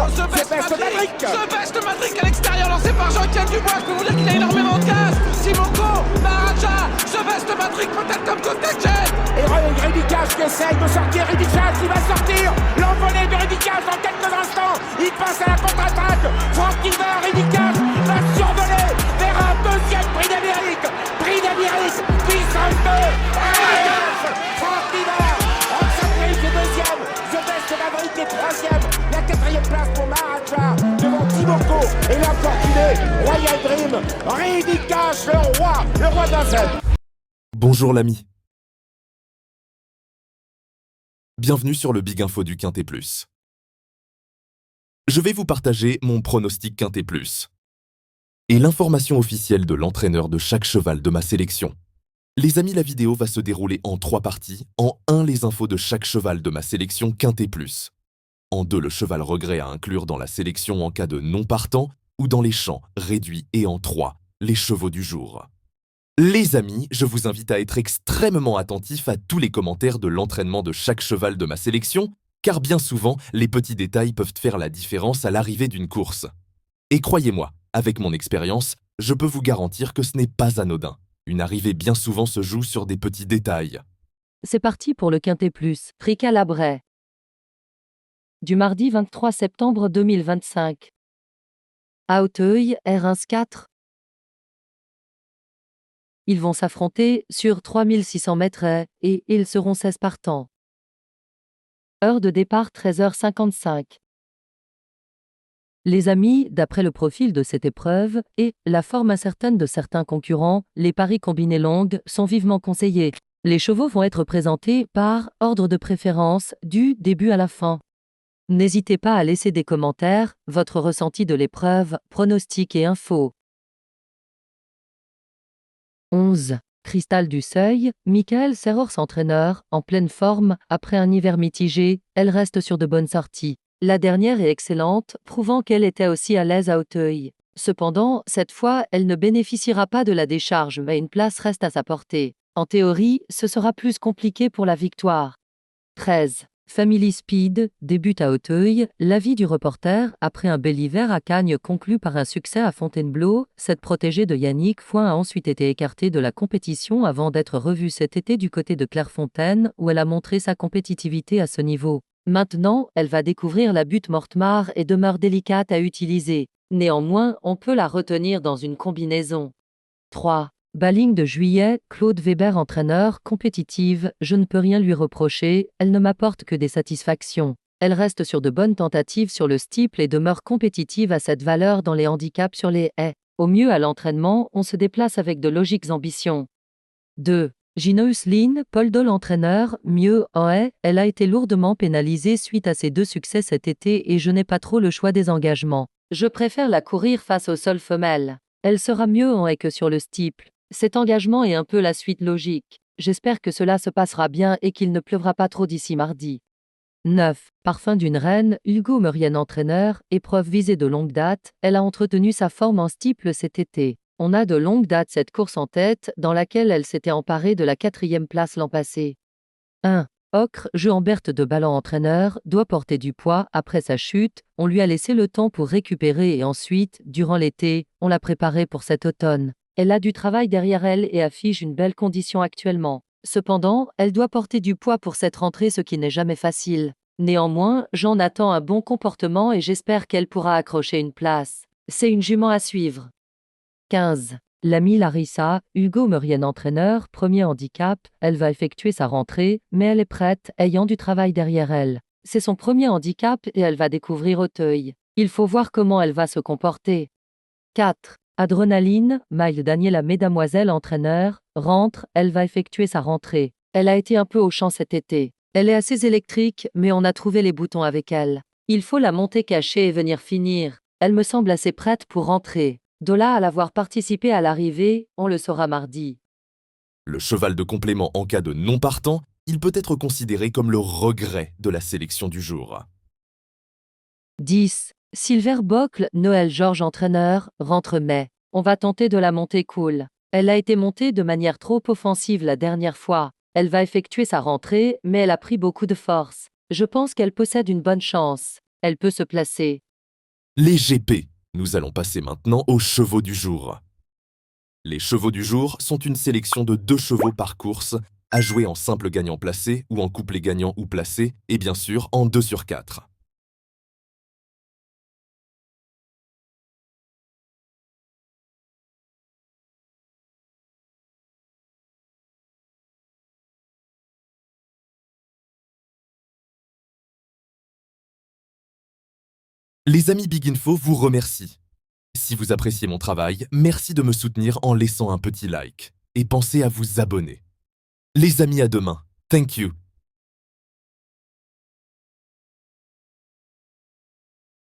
The Best Matrix à l'extérieur, lancé par Jean-Etienne Dubois. Je peux vous dire qu'il a énormément de gaz. Simoko, Maharaja, The Best Matrix peut-être comme contact. Et Ridicage qui essaye de sortir. Ridicage qui va sortir. L'envolée de Ridicage dans quelques instants. Il passe à la contre-attaque. Franck Niver, Ridicage va survoler vers un deuxième prix d'Amérique. Prix d'Amérique, puissance 2. Franck Niver, Roxanne est deuxième. The Best Maverick est troisième. La quatrième place pour Maharaja devant Timoko et l'infortuné Royal Dream. Ridicage, le roi de la scène. Bonjour l'ami. Bienvenue sur le Big Info du Quintet Plus. Je vais vous partager mon pronostic Quintet Plus et l'information officielle de l'entraîneur de chaque cheval de ma sélection. Les amis, la vidéo va se dérouler en 3 parties. En 1, les infos de chaque cheval de ma sélection Quintet Plus. En 2, le cheval regret à inclure dans la sélection en cas de non partant ou dans les champs réduits. Et en 3, les chevaux du jour. Les amis, je vous invite à être extrêmement attentifs à tous les commentaires de l'entraînement de chaque cheval de ma sélection, car bien souvent, les petits détails peuvent faire la différence à l'arrivée d'une course. Et croyez-moi, avec mon expérience, je peux vous garantir que ce n'est pas anodin. Une arrivée bien souvent se joue sur des petits détails. C'est parti pour le Quintet Plus, prix Calabrais. Du mardi 23 septembre 2025. À Hauteuil, R1-4. Ils vont s'affronter sur 3600 mètres et ils seront 16 partants. Heure de départ 13h55. Les amis, d'après le profil de cette épreuve et la forme incertaine de certains concurrents, les paris combinés longues sont vivement conseillés. Les chevaux vont être présentés par ordre de préférence du début à la fin. N'hésitez pas à laisser des commentaires, votre ressenti de l'épreuve, pronostics et infos. 11. Cristal du Seuil, Michael Serhors entraîneur, en pleine forme, après un hiver mitigé, elle reste sur de bonnes sorties. La dernière est excellente, prouvant qu'elle était aussi à l'aise à Hauteuil. Cependant, cette fois, elle ne bénéficiera pas de la décharge, mais une place reste à sa portée. En théorie, ce sera plus compliqué pour la victoire. 13. Family Speed débute à Hauteuil. L'avis du reporter, après un bel hiver à Cagnes conclu par un succès à Fontainebleau, cette protégée de Yannick Foin a ensuite été écartée de la compétition avant d'être revue cet été du côté de Clairefontaine, où elle a montré sa compétitivité à ce niveau. Maintenant, elle va découvrir la butte Mortemart et demeure délicate à utiliser. Néanmoins, on peut la retenir dans une combinaison. 3. Balling de juillet, Claude Weber entraîneur, compétitive, je ne peux rien lui reprocher, elle ne m'apporte que des satisfactions. Elle reste sur de bonnes tentatives sur le steeple et demeure compétitive à cette valeur dans les handicaps sur les haies. Au mieux à l'entraînement, on se déplace avec de logiques ambitions. 2. Ginoeus Lynn, Paul Dole entraîneur, mieux en haie, elle a été lourdement pénalisée suite à ses 2 succès cet été et je n'ai pas trop le choix des engagements. Je préfère la courir face au sol femelle. Elle sera mieux en haie que sur le steeple. Cet engagement est un peu la suite logique. J'espère que cela se passera bien et qu'il ne pleuvra pas trop d'ici mardi. 9. Parfum d'une reine, Hugo Meurienne entraîneur, épreuve visée de longue date, elle a entretenu sa forme en steeple cet été. On a de longue date cette course en tête, dans laquelle elle s'était emparée de la 4e place l'an passé. 1. Ocre, Jean-Bert de Ballan entraîneur, doit porter du poids après sa chute, on lui a laissé le temps pour récupérer et ensuite, durant l'été, on l'a préparée pour cet automne. Elle a du travail derrière elle et affiche une belle condition actuellement. Cependant, elle doit porter du poids pour cette rentrée, ce qui n'est jamais facile. Néanmoins, j'en attends un bon comportement et j'espère qu'elle pourra accrocher une place. C'est une jument à suivre. 15. L'ami Larissa, Hugo Meurienne entraîneur, premier handicap, elle va effectuer sa rentrée, mais elle est prête, ayant du travail derrière elle. C'est son premier handicap et elle va découvrir Hauteuil. Il faut voir comment elle va se comporter. 4. Adrenaline, Maïl Daniela Mesdamoiselles entraîneur, rentre, elle va effectuer sa rentrée. Elle a été un peu au champ cet été. Elle est assez électrique, mais on a trouvé les boutons avec elle. Il faut la monter cachée et venir finir. Elle me semble assez prête pour rentrer. De là à l'avoir participé à l'arrivée, on le saura mardi. Le cheval de complément en cas de non partant, il peut être considéré comme le regret de la sélection du jour. 10. Silver Bocle, Noël Georges entraîneur, rentre mai. On va tenter de la monter cool. Elle a été montée de manière trop offensive la dernière fois. Elle va effectuer sa rentrée, mais elle a pris beaucoup de force. Je pense qu'elle possède une bonne chance. Elle peut se placer. Les GP. Nous allons passer maintenant aux chevaux du jour. Les chevaux du jour sont une sélection de 2 chevaux par course, à jouer en simple gagnant placé ou en couplet gagnant ou placé, et bien sûr en 2 sur 4. Les amis Big Info vous remercient. Si vous appréciez mon travail, merci de me soutenir en laissant un petit like. Et pensez à vous abonner. Les amis, à demain. Thank you.